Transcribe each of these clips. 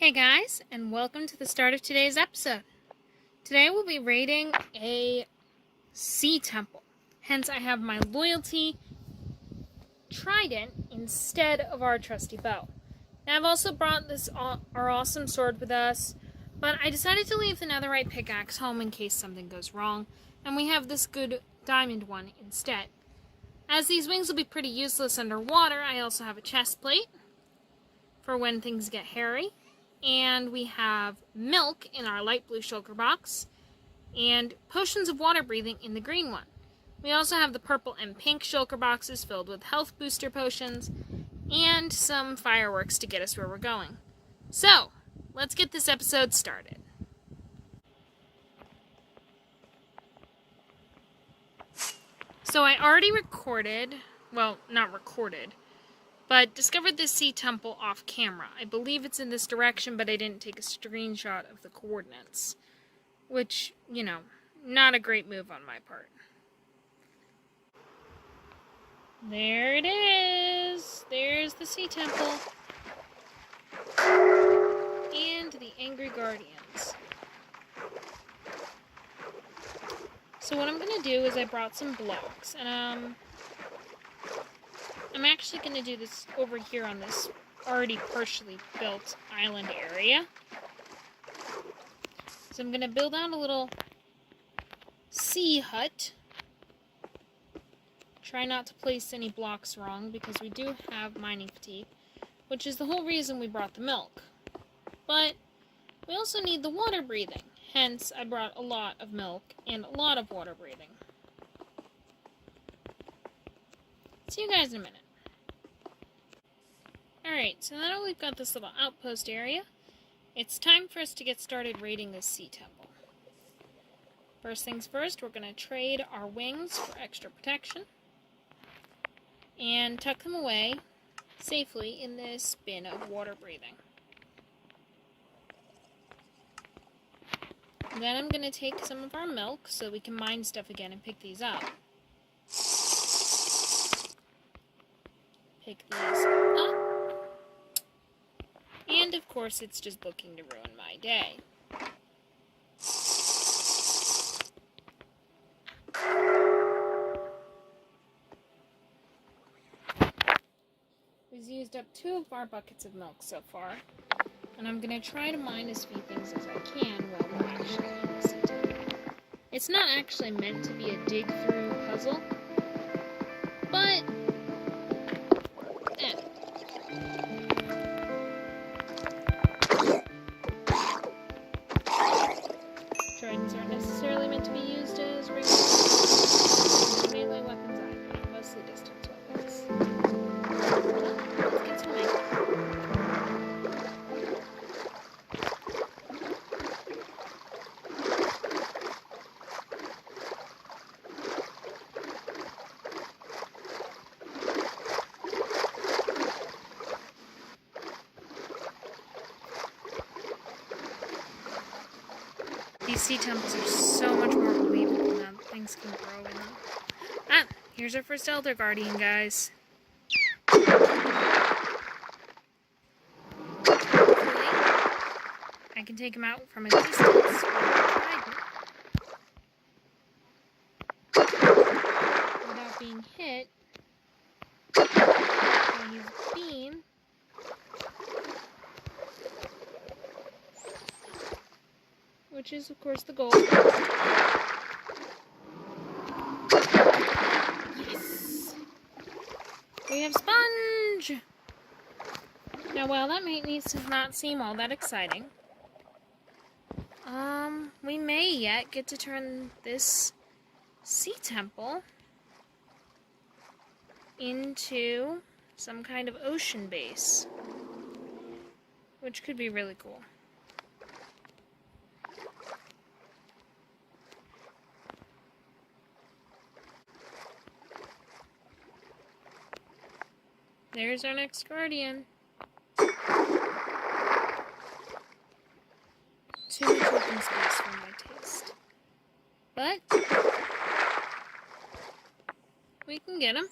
Hey guys, and welcome to the start of today's episode. Today we'll be raiding a sea temple. Hence I have my loyalty trident instead of our trusty bow. Now I've also brought our awesome sword with us, but I decided to leave the netherite pickaxe home in case something goes wrong, and we have this good diamond one instead. As these wings will be pretty useless underwater, I also have a chest plate for when things get hairy. And we have milk in our light blue shulker box, and potions of water breathing in the green one. We also have the purple and pink shulker boxes filled with health booster potions, and some fireworks to get us where we're going. So, let's get this episode started. So I already recorded, well, not recorded, but discovered this sea temple off camera. I believe it's in this direction, but I didn't take a screenshot of the coordinates. Which, not a great move on my part. There it is! There's the sea temple. And the angry guardians. So what I'm going to do is I brought some blocks, and I'm actually going to do this over here on this already partially built island area. So I'm going to build out a little sea hut. Try not to place any blocks wrong because we do have mining fatigue, which is the whole reason we brought the milk. But we also need the water breathing. Hence, I brought a lot of milk and a lot of water breathing. See you guys in a minute. Alright, so now that we've got this little outpost area, it's time for us to get started raiding this sea temple. First things first, we're going to trade our wings for extra protection and tuck them away safely in this bin of water breathing. And then I'm going to take some of our milk so we can mine stuff again and pick these up. Pick these up. And of course it's just looking to ruin my day. We've used up 2 of our buckets of milk so far, and I'm going to try to mine as few things as I can while we're actually in the sea temple. It's not actually meant to be a dig-through puzzle, but Tridents aren't necessarily meant to be used as regular melee weapons either, mostly distance weapons. Let's get some milk. These sea temples are so much more believable now that things can grow in them. Ah, here's our first Elder Guardian, guys. Hopefully, I can take him out from a distance with a trident without being hit by his beam. Which is, of course, the goal. Yes! We have Sponge! Now, while that might not seem all that exciting, we may yet get to turn this sea temple into some kind of ocean base, which could be really cool. There's our next guardian. Too much open space for my taste. But we can get him.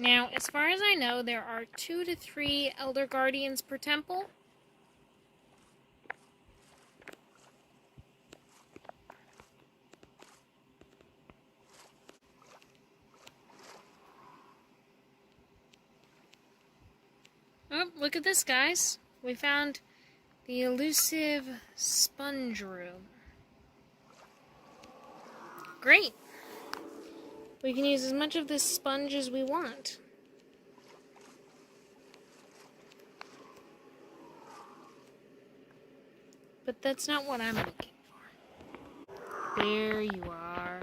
Now, as far as I know, there are 2 to 3 Elder Guardians per temple. Oh, look at this, guys. We found the elusive sponge room. Great. We can use as much of this sponge as we want. But that's not what I'm looking for. There you are.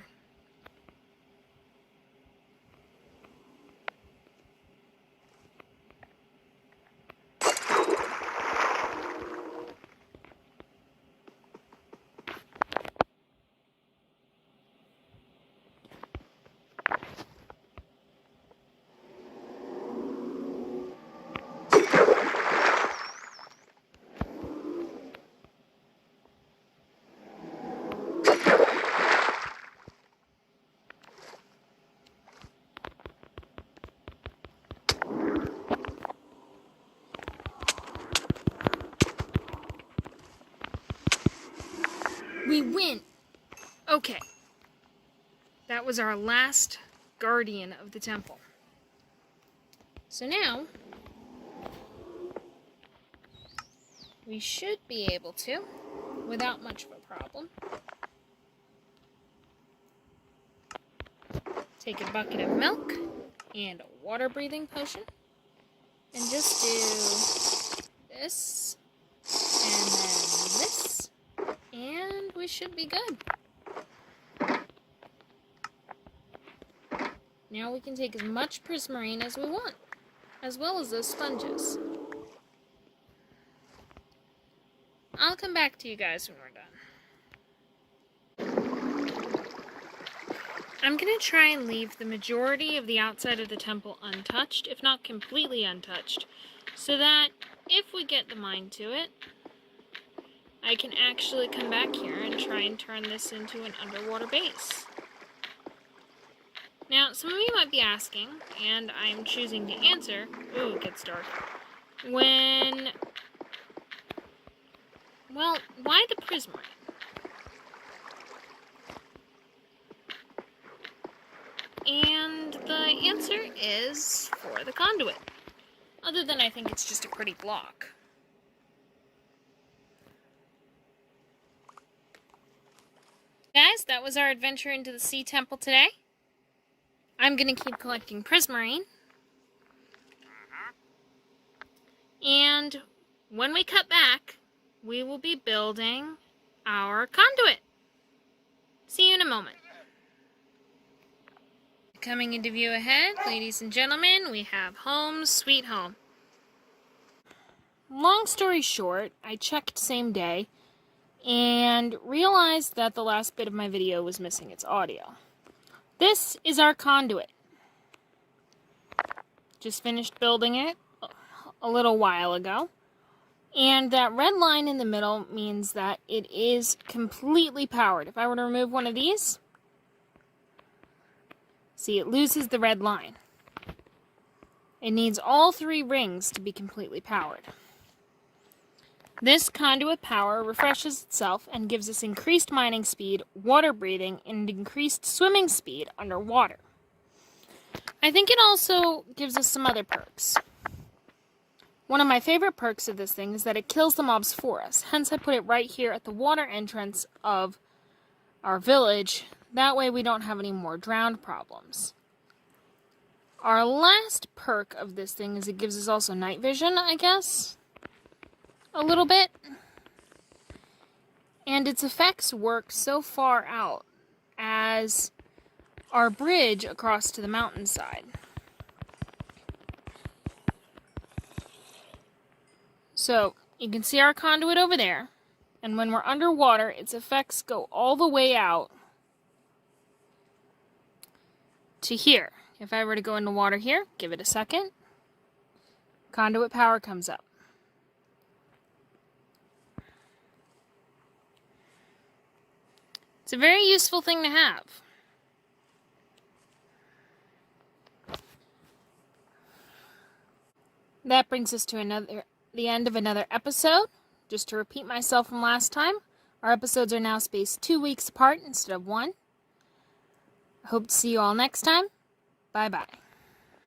We win! Okay. That was our last guardian of the temple. So now, we should be able to, without much of a problem, take a bucket of milk and a water-breathing potion, and just do this, and then this, and we should be good. Now we can take as much prismarine as we want, as well as those sponges. I'll come back to you guys when we're done. I'm going to try and leave the majority of the outside of the temple untouched, if not completely untouched, so that if we get the mind to it, I can actually come back here and try and turn this into an underwater base. Now, some of you might be asking, and I'm choosing to answer, ooh, it gets dark, well, why the prismarine? And the answer is for the conduit. Other than I think it's just a pretty block. Guys, that was our adventure into the sea temple today. I'm going to keep collecting prismarine. And when we cut back, we will be building our conduit. See you in a moment. Coming into view ahead, ladies and gentlemen, we have home sweet home. Long story short, I checked same day and realized that the last bit of my video was missing its audio. This is our conduit. Just finished building it a little while ago. And that red line in the middle means that it is completely powered. If I were to remove one of these, see, it loses the red line. It needs all 3 rings to be completely powered. This conduit power refreshes itself and gives us increased mining speed, water breathing, and increased swimming speed underwater. I think it also gives us some other perks. One of my favorite perks of this thing is that it kills the mobs for us. Hence I put it right here at the water entrance of our village. That way we don't have any more drowned problems. Our last perk of this thing is it gives us also night vision, I guess. A little bit. And its effects work so far out as our bridge across to the mountainside. So, you can see our conduit over there, and when we're underwater, its effects go all the way out to here. If I were to go into water here, give it a second, conduit power comes up. It's a very useful thing to have. that brings us to the end of another episode. Just to repeat myself from last time, our episodes are now spaced 2 weeks apart instead of 1. I hope to see you all next time. Bye-bye.